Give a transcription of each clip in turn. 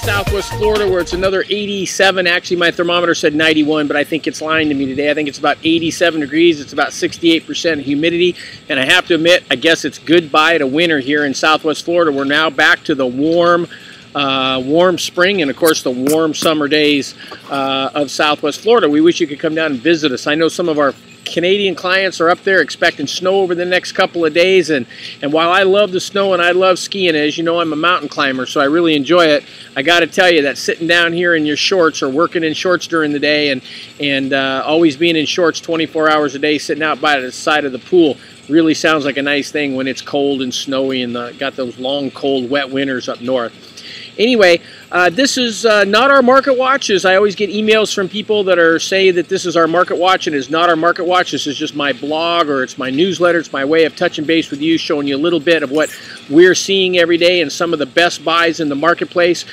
Southwest Florida, where it's another 87. Actually, my thermometer said 91, but I think it's lying to me today. I think it's about 87 degrees. It's about 68% humidity. And I have to admit, I guess it's goodbye to winter here in Southwest Florida. We're now back to the warm spring and, of course, the warm summer days of Southwest Florida. We wish you could come down and visit us. I know some of our Canadian clients are up there expecting snow over the next couple of days, and while I love the snow and I love skiing, as you know, I'm a mountain climber, so I really enjoy it. I got to tell you that sitting down here in your shorts or working in shorts during the day and always being in shorts 24 hours a day sitting out by the side of the pool really sounds like a nice thing when it's cold and snowy and got those long, cold, wet winters up north. Anyway, this is not our market watch. As I always get emails from people that say that this is our market watch, and it's not our market watch. This is just my blog, or it's my newsletter. It's my way of touching base with you, showing you a little bit of what we're seeing every day and some of the best buys in the marketplace.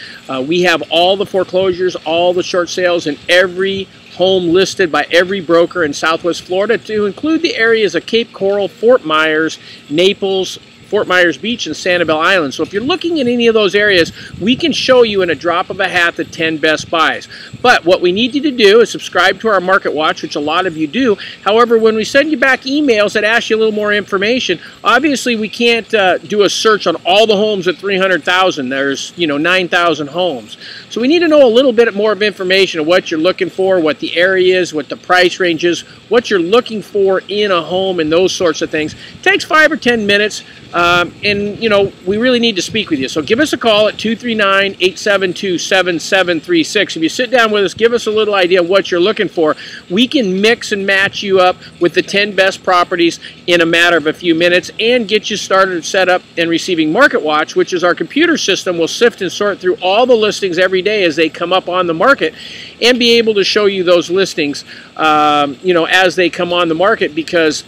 We have all the foreclosures, all the short sales, and every home listed by every broker in Southwest Florida, to include the areas of Cape Coral, Fort Myers, Naples, Fort Myers Beach, and Sanibel Island. So if you're looking at any of those areas, we can show you in a drop of a hat the 10 best buys. But what we need you to do is subscribe to our Market Watch, which a lot of you do. However, when we send you back emails that ask you a little more information, obviously we can't do a search on all the homes at 300,000. There's, 9,000 homes. So we need to know a little bit more of information of what you're looking for, what the area is, what the price range is, what you're looking for in a home, and those sorts of things. It takes 5 or 10 minutes. We really need to speak with you. So give us a call at 239-872-7736. If you sit down with us, give us a little idea of what you're looking for. We can mix and match you up with the 10 best properties in a matter of a few minutes and get you started, set up, and receiving Market Watch, which is our computer system. Will sift and sort through all the listings every day as they come up on the market and be able to show you those listings, as they come on the market, because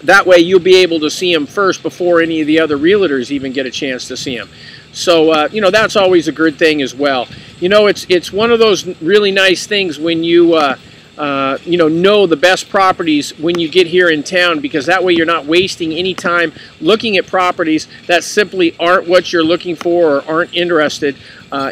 that way you'll be able to see them first before any of the other realtors even get a chance to see them. So, that's always a good thing as well. It's one of those really nice things when you, know the best properties when you get here in town, because that way you're not wasting any time looking at properties that simply aren't what you're looking for or aren't interested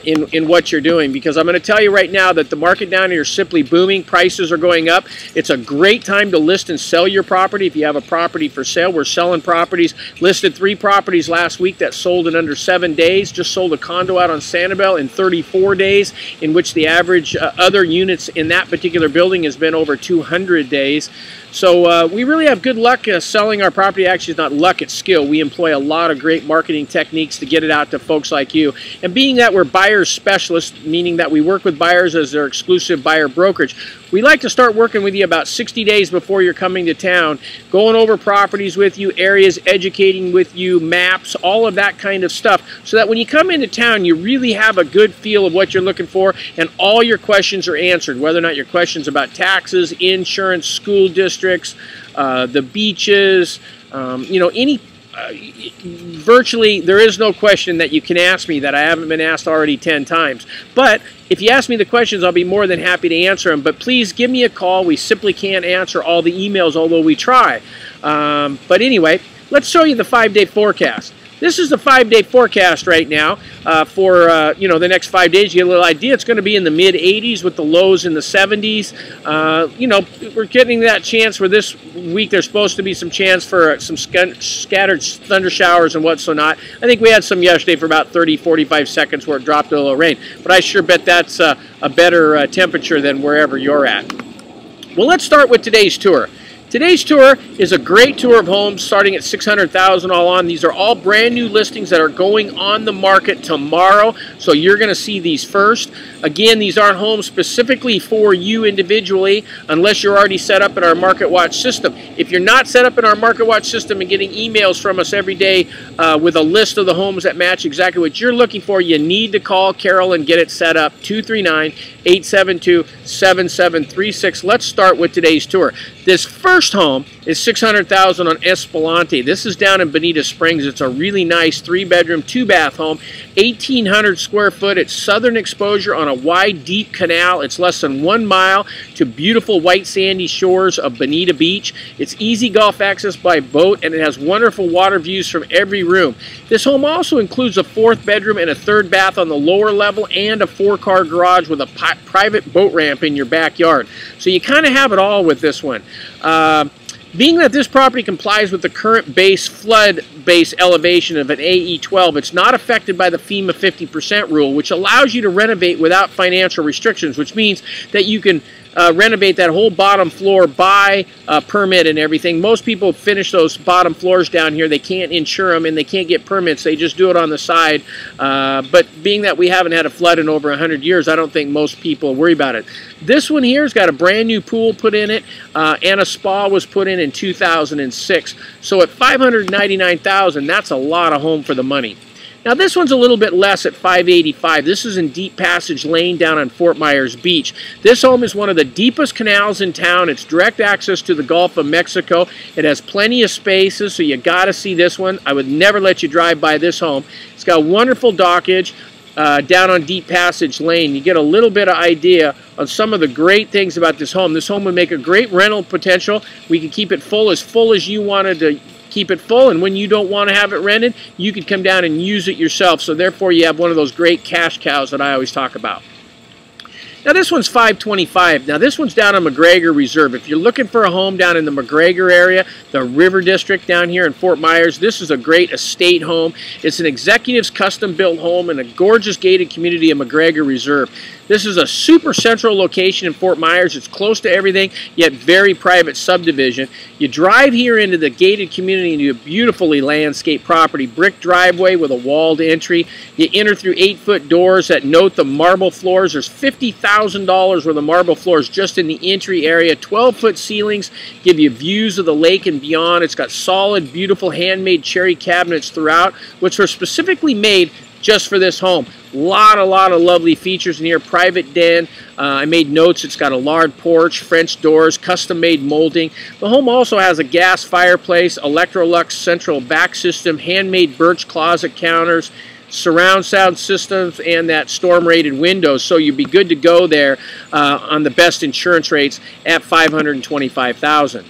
in what you're doing. Because I'm going to tell you right now that the market down here is simply booming. Prices are going up. It's a great time to list and sell your property. If you have a property for sale, we're selling properties. Listed 3 properties last week that sold in under 7 days. Just sold a condo out on Sanibel in 34 days, in which the average other units in that particular building has been over 200 days. So we really have good luck selling our property. Actually, it's not luck, it's skill. We employ a lot of great marketing techniques to get it out to folks like you. And being that we're buyers specialists, meaning that we work with buyers as their exclusive buyer brokerage, we like to start working with you about 60 days before you're coming to town, going over properties with you, areas, educating with you, maps, all of that kind of stuff, so that when you come into town, you really have a good feel of what you're looking for and all your questions are answered, whether or not your questions about taxes, insurance, school districts, the beaches, virtually there is no question that you can ask me that I haven't been asked already 10 times. But if you ask me the questions, I'll be more than happy to answer them. But please give me a call. We simply can't answer all the emails, although we try. But anyway, let's show you the 5-day forecast. This is the 5-day forecast right now for the next 5 days. You get a little idea. It's going to be in the mid-80s with the lows in the 70s. We're getting that chance where this week there's supposed to be some chance for some scattered thunder showers and what's so not. I think we had some yesterday for about 30-45 seconds where it dropped a little rain. But I sure bet that's a better temperature than wherever you're at. Well, let's start with today's tour. Today's tour is a great tour of homes starting at $600,000 all on. These are all brand new listings that are going on the market tomorrow, so you're going to see these first. Again, these aren't homes specifically for you individually unless you're already set up in our Market Watch system. If you're not set up in our Market Watch system and getting emails from us every day with a list of the homes that match exactly what you're looking for, you need to call Carol and get it set up. 239-872-7736. Let's start with today's tour. This first home is $600,000 on Escalante. This is down in Bonita Springs. It's a really nice 3-bedroom, 2-bath home, 1,800 square foot. It's southern exposure on a wide, deep canal. It's less than 1 mile to beautiful white sandy shores of Bonita Beach. It's easy golf access by boat, and it has wonderful water views from every room. This home also includes a 4th bedroom and a 3rd bath on the lower level and a 4-car garage with a private boat ramp in your backyard. So you kind of have it all with this one. Being that this property complies with the current base flood base elevation of an AE12, it's not affected by the FEMA 50% rule, which allows you to renovate without financial restrictions, which means that you can renovate that whole bottom floor by permit and everything. Most people finish those bottom floors down here. They can't insure them and they can't get permits. They just do it on the side. But being that we haven't had a flood in over 100 years, I don't think most people worry about it. This one here has got a brand new pool put in it, and a spa was put in 2006. So at $599,000, that's a lot of home for the money. Now this one's a little bit less at $585,000. This is in Deep Passage Lane down on Fort Myers Beach. This home is one of the deepest canals in town. It's direct access to the Gulf of Mexico. It has plenty of spaces, so you got to see this one. I would never let you drive by this home. It's got wonderful dockage down on Deep Passage Lane. You get a little bit of idea on some of the great things about this home. This home would make a great rental potential. We could keep it full as you wanted to keep it full, and when you don't want to have it rented, you could come down and use it yourself. So therefore you have one of those great cash cows that I always talk about. Now this one's $525,000. Now this one's down on McGregor Reserve. If you're looking for a home down in the McGregor area, the River District down here in Fort Myers, this is a great estate home. It's an executive's custom built home in a gorgeous gated community of McGregor Reserve. This is a super central location in Fort Myers. It's close to everything, yet very private subdivision. You drive here into the gated community into a beautifully landscaped property, brick driveway with a walled entry. You enter through 8-foot doors that note the marble floors. There's $50,000 worth of marble floors just in the entry area. 12-foot ceilings give you views of the lake and beyond. It's got solid, beautiful handmade cherry cabinets throughout, which were specifically made just for this home. Lot of lovely features in here. Private den. I made notes. It's got a large porch, French doors, custom-made molding. The home also has a gas fireplace, Electrolux central back system, handmade birch closet counters, surround sound systems, and that storm-rated windows. So you'd be good to go there on the best insurance rates at $525,000.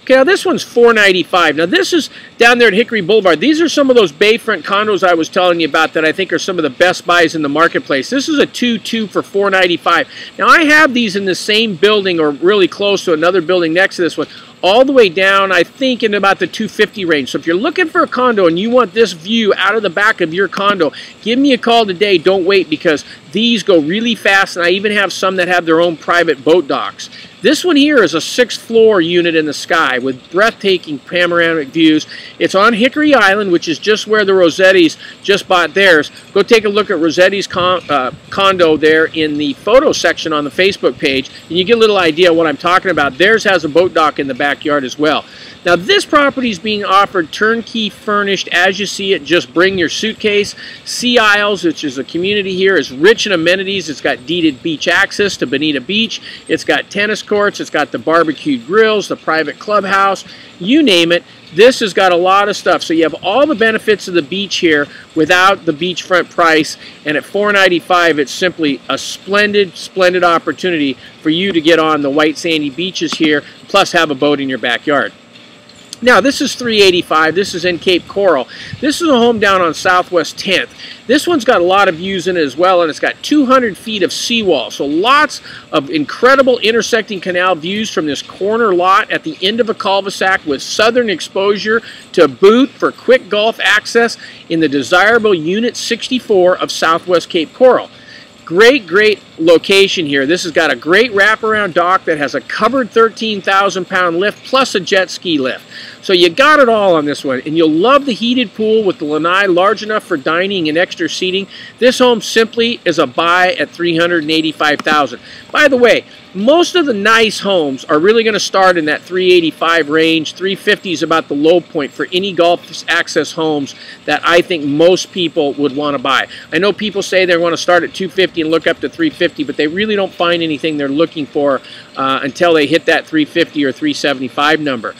Okay, now this one's $495,000. Now this is down there at Hickory Boulevard. These are some of those bayfront condos I was telling you about that I think are some of the best buys in the marketplace. This is a 2-2 for $495,000. Now I have these in the same building or really close to another building next to this one, all the way down, I think, in about the $250,000 range. So if you're looking for a condo and you want this view out of the back of your condo, give me a call today. Don't wait, because these go really fast, and I even have some that have their own private boat docks. This one here is a 6th-floor unit in the sky with breathtaking panoramic views. It's on Hickory Island, which is just where the Rossettis just bought theirs. Go take a look at Rossetti's condo there in the photo section on the Facebook page, and you get a little idea what I'm talking about. Theirs has a boat dock in the backyard as well. Now this property is being offered turnkey furnished as you see it. Just bring your suitcase. Sea Isles, which is a community here, is rich in amenities. It's got deeded beach access to Bonita Beach. It's got tennis courts. It's got the barbecued grills, the private clubhouse, you name it. This has got a lot of stuff. So you have all the benefits of the beach here without the beachfront price. And at $495,000, it's simply a splendid opportunity for you to get on the white sandy beaches here, plus have a boat in your backyard. Now this is $385,000. This is in Cape Coral. This is a home down on Southwest 10th. This one's got a lot of views in it as well, and it's got 200 feet of seawall. So lots of incredible intersecting canal views from this corner lot at the end of a cul-de-sac with southern exposure to boot for quick golf access in the desirable Unit 64 of Southwest Cape Coral. Great location here. This has got a great wraparound dock that has a covered 13,000-pound lift plus a jet ski lift. So you got it all on this one, and you'll love the heated pool with the lanai large enough for dining and extra seating. This home simply is a buy at $385,000. By the way, Most of the nice homes are really going to start in that 385 range. 350 is about the low point for any golf access homes that I think most people would want to buy. I know people say they want to start at 250 and look up to 350, but they really don't find anything they're looking for until they hit that 350 or 375 number.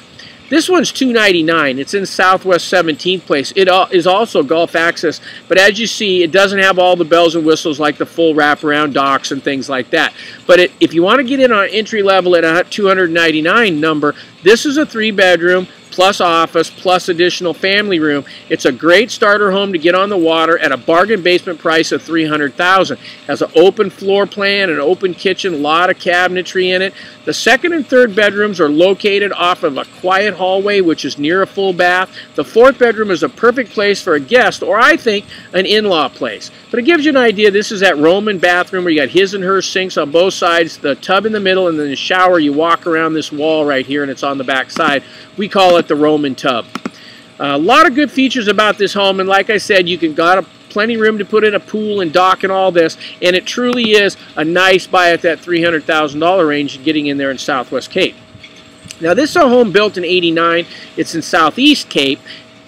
This one's $299. It's in Southwest 17th Place. It is also golf access, but as you see, it doesn't have all the bells and whistles like the full wraparound docks and things like that. But if you want to get in on entry level at a $299 number, this is a 3-bedroom plus office plus additional family room. It's a great starter home to get on the water at a bargain basement price of $300,000. Has an open floor plan, an open kitchen, a lot of cabinetry in it. The second and third bedrooms are located off of a quiet hallway, which is near a full bath. The fourth bedroom is a perfect place for a guest, or I think an in-law place. But it gives you an idea. This is that Roman bathroom where you got his and her sinks on both sides, the tub in the middle, and then the shower. You walk around this wall right here, and it's on the back side. We call it the Roman tub. A lot of good features about this home, and like I said, you can got plenty of room to put in a pool and dock and all this, and it truly is a nice buy at that $300,000 range getting in there in Southwest Cape. Now this is a home built in '89. It's in Southeast Cape.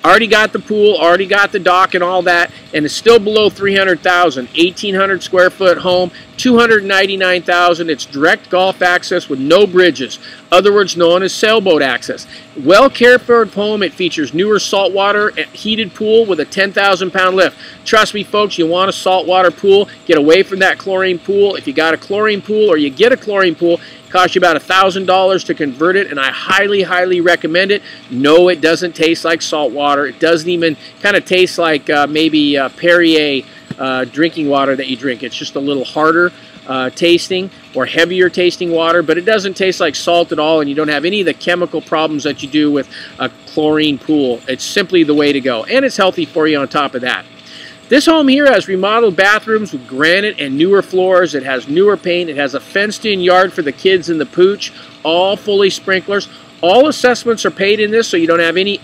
Already got the pool, already got the dock and all that, and it's still below $300,000. 1,800 square foot home, $299,000. It's direct golf access with no bridges, other words known as sailboat access. Well cared for home. It features newer saltwater heated pool with a 10,000-pound lift. Trust me, folks, you want a saltwater pool. Get away from that chlorine pool. If you got a chlorine pool or you get a chlorine pool, costs you about $1,000 to convert it, and I highly, highly recommend it. No, it doesn't taste like salt water. It doesn't even kind of taste like maybe Perrier drinking water that you drink. It's just a little harder tasting or heavier tasting water, but it doesn't taste like salt at all, and you don't have any of the chemical problems that you do with a chlorine pool. It's simply the way to go, and it's healthy for you on top of that. This home here has remodeled bathrooms with granite and newer floors. It has newer paint. It has a fenced-in yard for the kids in the pooch, all fully sprinklers. All assessments are paid in this, so you don't have any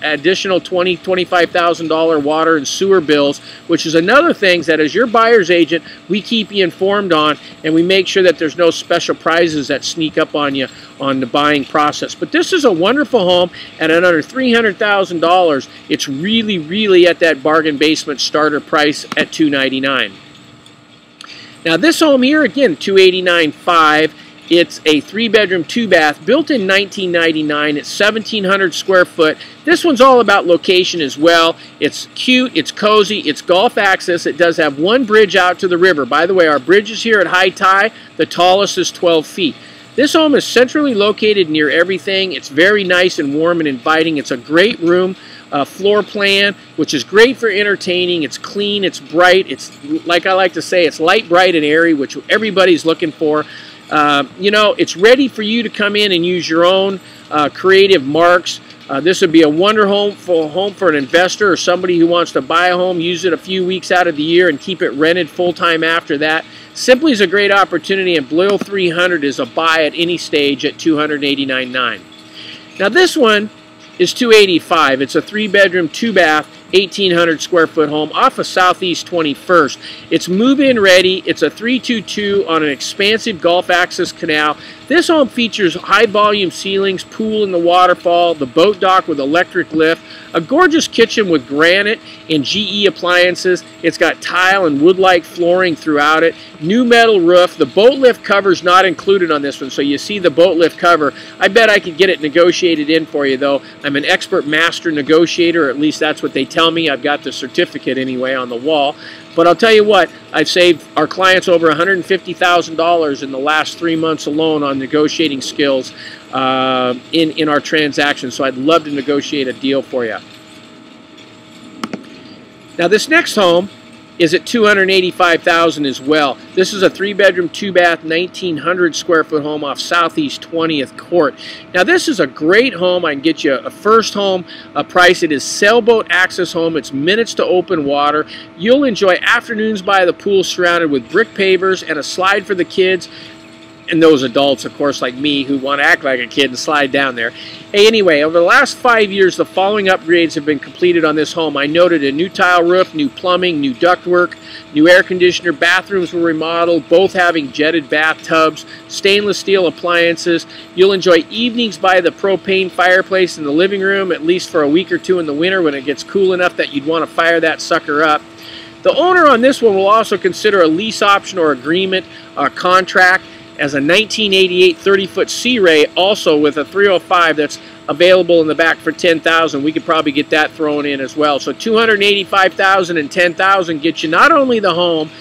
additional $20,000, $25,000 water and sewer bills, which is another thing that as your buyer's agent, we keep you informed on, and we make sure that there's no special prizes that sneak up on you on the buying process. But this is a wonderful home at under $300,000. It's really, really at that bargain basement starter price at $299,000. Now this home here, again, $289,500. It's a 3-bedroom, 2-bath, built in 1999. It's 1,700 square foot. This one's all about location as well. It's cute, it's cozy, it's golf access. It does have one bridge out to the river. By the way, our bridges here at high tide, the tallest is 12 feet. This home is centrally located near everything. It's very nice and warm and inviting. It's a great room. Floor plan, which is great for entertaining. It's clean, it's bright. It's, like I like to say, it's light, bright, and airy, which everybody's looking for. You know, it's ready for you to come in and use your own creative marks. This would be a wonderful home for an investor or somebody who wants to buy a home, use it a few weeks out of the year, and keep it rented full-time after that. Simply is a great opportunity, and below $300,000 is a buy at any stage at $289,900. Now this one is $285,000. It's a 3-bedroom, 2-bath, 1,800 square foot home off of Southeast 21st. It's move-in ready. It's a 322 on an expansive golf access canal. This home features high volume ceilings, pool in the waterfall, the boat dock with electric lift, a gorgeous kitchen with granite and GE appliances. It's got tile and wood-like flooring throughout it, new metal roof. The boat lift cover is not included on this one, so you see the boat lift cover. I bet I could get it negotiated in for you, though. I'm an expert master negotiator, or at least that's what they tell me. I've got the certificate anyway on the wall. But I'll tell you what, I've saved our clients over $150,000 in the last 3 months alone on negotiating skills in our transactions. So I'd love to negotiate a deal for you. Now this next home is at $285,000 as well. This is a 3-bedroom, 2-bath, 1,900 square foot home off Southeast 20th Court. Now this is a great home. I can get you a first home price. It is sailboat access home. It's minutes to open water. You'll enjoy afternoons by the pool surrounded with brick pavers and a slide for the kids. and those adults, of course, like me, who want to act like a kid and slide down there. Hey, anyway, over the last 5 years, the following upgrades have been completed on this home. I noted a new tile roof, new plumbing, new ductwork, new air conditioner, bathrooms were remodeled, both having jetted bathtubs, stainless steel appliances. You'll enjoy evenings by the propane fireplace in the living room, at least for a week or two in the winter when it gets cool enough that you'd want to fire that sucker up. The owner on this one will also consider a lease option or agreement contract as a 1988 30-foot Sea Ray, also with a 305 that's available in the back for $10,000. We could probably get that thrown in as well. So $285,000 and $10,000 get you not only the home,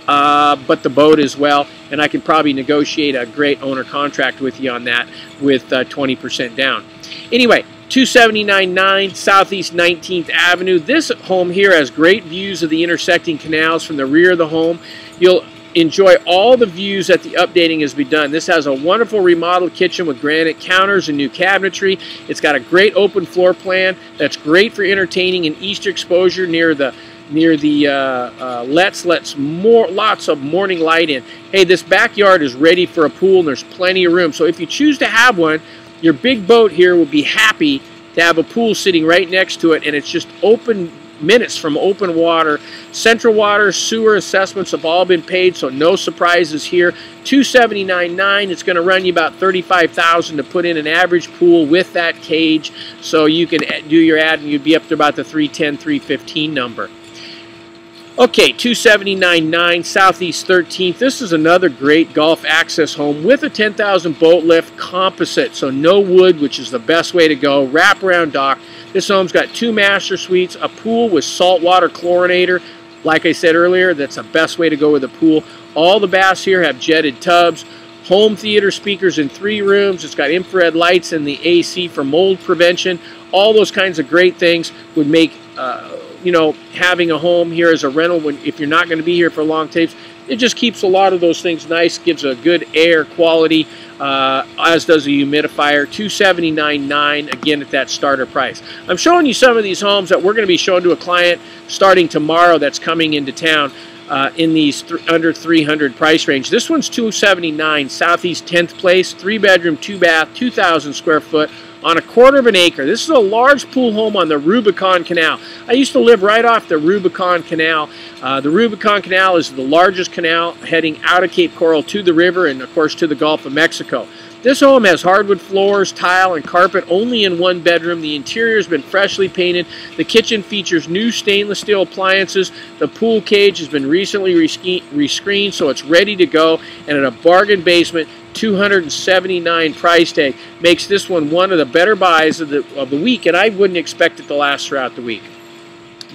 but the boat as well. And I can probably negotiate a great owner contract with you on that with 20% down. Anyway, 279.9 Southeast 19th Avenue. This home here has great views of the intersecting canals from the rear of the home. You'll enjoy all the views that the updating has been done. This has a wonderful remodeled kitchen with granite counters and new cabinetry. It's got a great open floor plan that's great for entertaining and Easter exposure near the lots of morning light in. Hey, this backyard is ready for a pool and there's plenty of room. So if you choose to have one, your big boat here will be happy to have a pool sitting right next to it, and it's just open minutes from open water. Central water, sewer assessments have all been paid, so no surprises here. $279.9. It's going to run you about $35,000 to put in an average pool with that cage, so you can do your ad and you'd be up to about the $310,000, $315,000 number. Okay, 279.9 Southeast 13th. This is another great golf access home with a 10,000 boat lift composite, so no wood, which is the best way to go. Wraparound dock. This home's got 2 master suites, a pool with saltwater chlorinator. Like I said earlier, that's the best way to go with a pool. All the baths here have jetted tubs. Home theater speakers in 3 rooms. It's got infrared lights and the AC for mold prevention. All those kinds of great things would make you know, having a home here as a rental, if you're not going to be here for long tapes, it just keeps a lot of those things nice, gives a good air quality, as does a humidifier. $279.9, again at that starter price. I'm showing you some of these homes that we're going to be showing to a client starting tomorrow that's coming into town in these under 300 price range. This one's $279, Southeast 10th Place, 3-bedroom, 2-bath, 2,000 square foot, on a 1/4 of an acre. This is a large pool home on the Rubicon Canal. I used to live right off the Rubicon Canal. The Rubicon Canal is the largest canal heading out of Cape Coral to the river and, of course, to the Gulf of Mexico. This home has hardwood floors, tile, and carpet only in 1 bedroom. The interior has been freshly painted. The kitchen features new stainless steel appliances. The pool cage has been recently rescreened, so it's ready to go. And at a bargain basement, $279 price tag makes this one of the better buys of the week, and I wouldn't expect it to last throughout the week.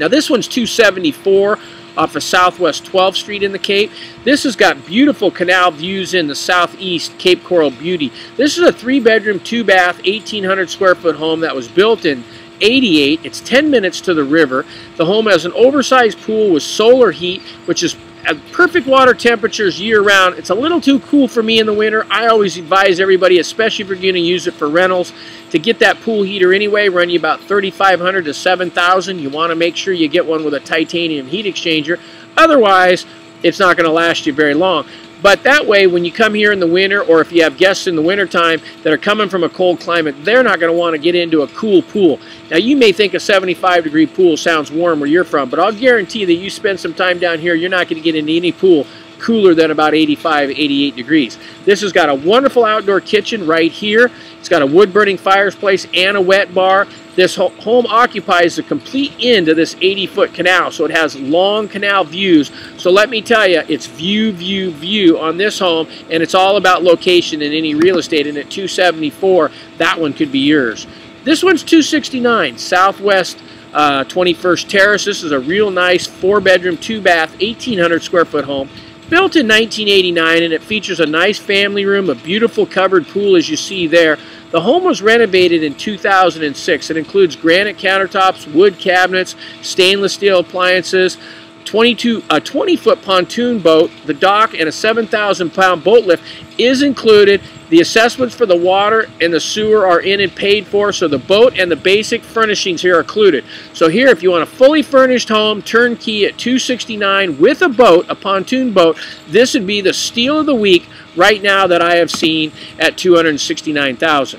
Now this one's $274 off of Southwest 12th Street in the Cape. This has got beautiful canal views in the southeast Cape Coral beauty. This is a 3-bedroom, 2-bath, 1,800 square foot home that was built in '88. It's 10 minutes to the river. The home has an oversized pool with solar heat, which is at perfect water temperatures year-round. It's a little too cool for me in the winter. I always advise everybody, especially if you're going to use it for rentals, to get that pool heater anyway. Run you about $3,500 to $7,000. You want to make sure you get one with a titanium heat exchanger. Otherwise, it's not going to last you very long. But that way, when you come here in the winter, or if you have guests in the wintertime that are coming from a cold climate, they're not going to want to get into a cool pool. Now, you may think a 75-degree pool sounds warm where you're from, but I'll guarantee that you spend some time down here, you're not going to get into any pool cooler than about 85, 88 degrees. This has got a wonderful outdoor kitchen right here. It's got a wood-burning fireplace and a wet bar. This home occupies the complete end of this 80-foot canal, so it has long canal views. So let me tell you, it's view, view, view on this home, and it's all about location in any real estate. And at $274, that one could be yours. This one's $269, Southwest 21st Terrace. This is a real nice 4-bedroom, 2-bath, 1,800 square foot home. Built in 1989, and it features a nice family room, a beautiful covered pool as you see there. The home was renovated in 2006. It includes granite countertops, wood cabinets, stainless steel appliances, 20-foot pontoon boat, the dock, and a 7,000-pound boat lift is included. The assessments for the water and the sewer are in and paid for, so the boat and the basic furnishings here are included. So here, if you want a fully furnished home, turnkey at $269 with a boat, a pontoon boat, this would be the steal of the week right now that I have seen at $269,000.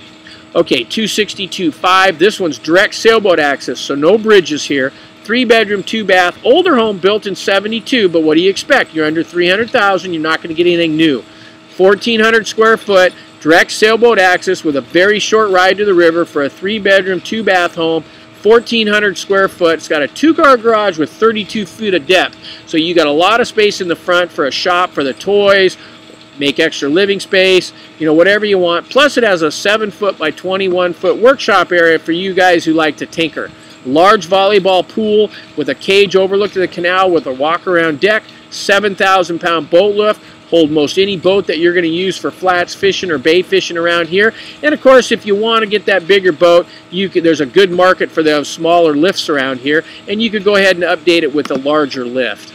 Okay, $262,500. This one's direct sailboat access, so no bridges here. 3-bedroom, 2-bath, older home built in '72, but what do you expect? You're under $300,000, you're not going to get anything new. 1,400 square foot, direct sailboat access with a very short ride to the river for a 3-bedroom, 2-bath home. 1,400 square foot. It's got a 2-car garage with 32 feet of depth. So you got a lot of space in the front for a shop, for the toys, make extra living space, you know, whatever you want. Plus it has a 7-foot by 21-foot workshop area for you guys who like to tinker. Large volleyball pool with a cage overlook to the canal with a walk-around deck. 7,000-pound boat lift. Hold most any boat that you're going to use for flats fishing or bay fishing around here. And of course, if you want to get that bigger boat, there's a good market for those smaller lifts around here, and you could go ahead and update it with a larger lift.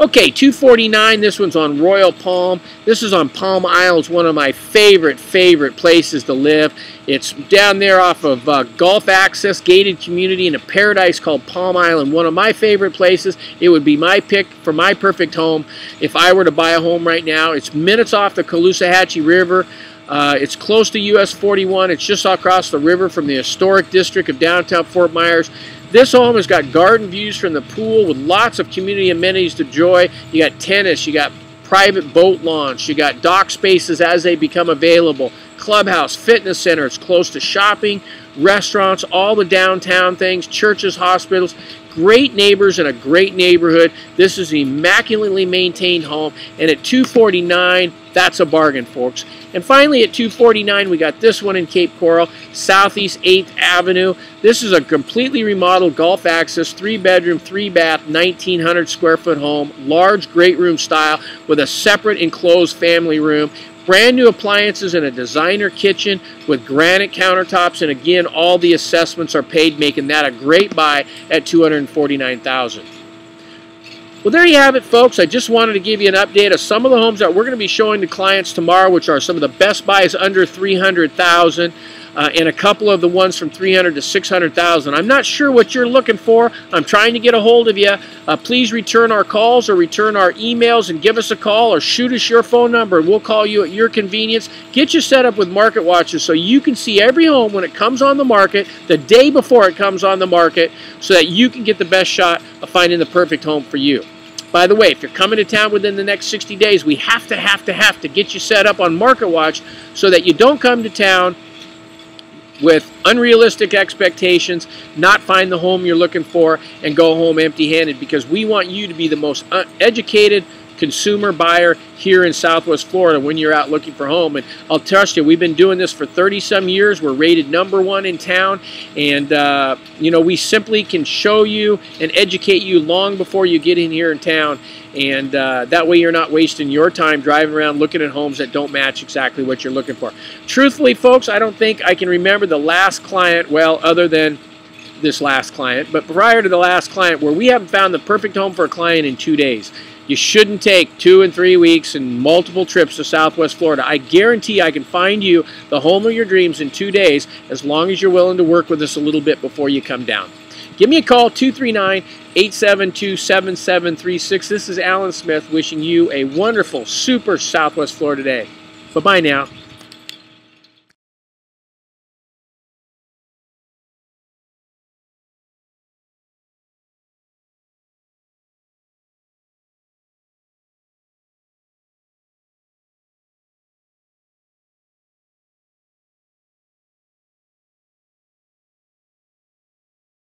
Okay, $249. This one's on Royal Palm. This is on Palm Isle. It's one of my favorite places to live. It's down there off of Gulf Access, gated community in a paradise called Palm Island. One of my favorite places. It would be my pick for my perfect home if I were to buy a home right now. It's minutes off the Caloosahatchee River. It's close to US 41. It's just across the river from the historic district of downtown Fort Myers. This home has got garden views from the pool with lots of community amenities to enjoy. You got tennis, you got private boat launch, you got dock spaces as they become available, clubhouse, fitness center. It's close to shopping, restaurants, all the downtown things, churches, hospitals. Great neighbors in a great neighborhood. This is an immaculately maintained home, and at $249, that's a bargain, folks. And finally, at $249, we got this one in Cape Coral, Southeast 8th Avenue. This is a completely remodeled Gulf Access, 3-bedroom, 3-bath, 1,900 square foot home, large great room style with a separate enclosed family room. Brand new appliances and a designer kitchen with granite countertops, and again, all the assessments are paid, making that a great buy at $249,000. Well, there you have it, folks. I just wanted to give you an update of some of the homes that we're going to be showing to clients tomorrow, which are some of the best buys under $300,000. And a couple of the ones from $300,000 to $600,000. I'm not sure what you're looking for. I'm trying to get a hold of you. Please return our calls or return our emails and give us a call or shoot us your phone number, and we'll call you at your convenience. Get you set up with Market Watchers so you can see every home when it comes on the market, the day before it comes on the market, so that you can get the best shot of finding the perfect home for you. By the way, if you're coming to town within the next 60 days, we have to get you set up on Market Watch so that you don't come to town with unrealistic expectations, not find the home you're looking for, and go home empty-handed, because we want you to be the most educated consumer buyer here in Southwest Florida when you're out looking for a home. And I'll trust you, we've been doing this for 30-some years. We're rated #1 in town, and you know, we simply can show you and educate you long before you get in here in town, and that way you're not wasting your time driving around looking at homes that don't match exactly what you're looking for. Truthfully, folks, I don't think I can remember the last client, well, other than this last client, but prior to the last client, where we haven't found the perfect home for a client in 2 days. You shouldn't take 2 and 3 weeks and multiple trips to Southwest Florida. I guarantee I can find you the home of your dreams in 2 days, as long as you're willing to work with us a little bit before you come down. Give me a call, 239-872-7736. This is Alan Smith wishing you a wonderful, super Southwest Florida day. Bye-bye now.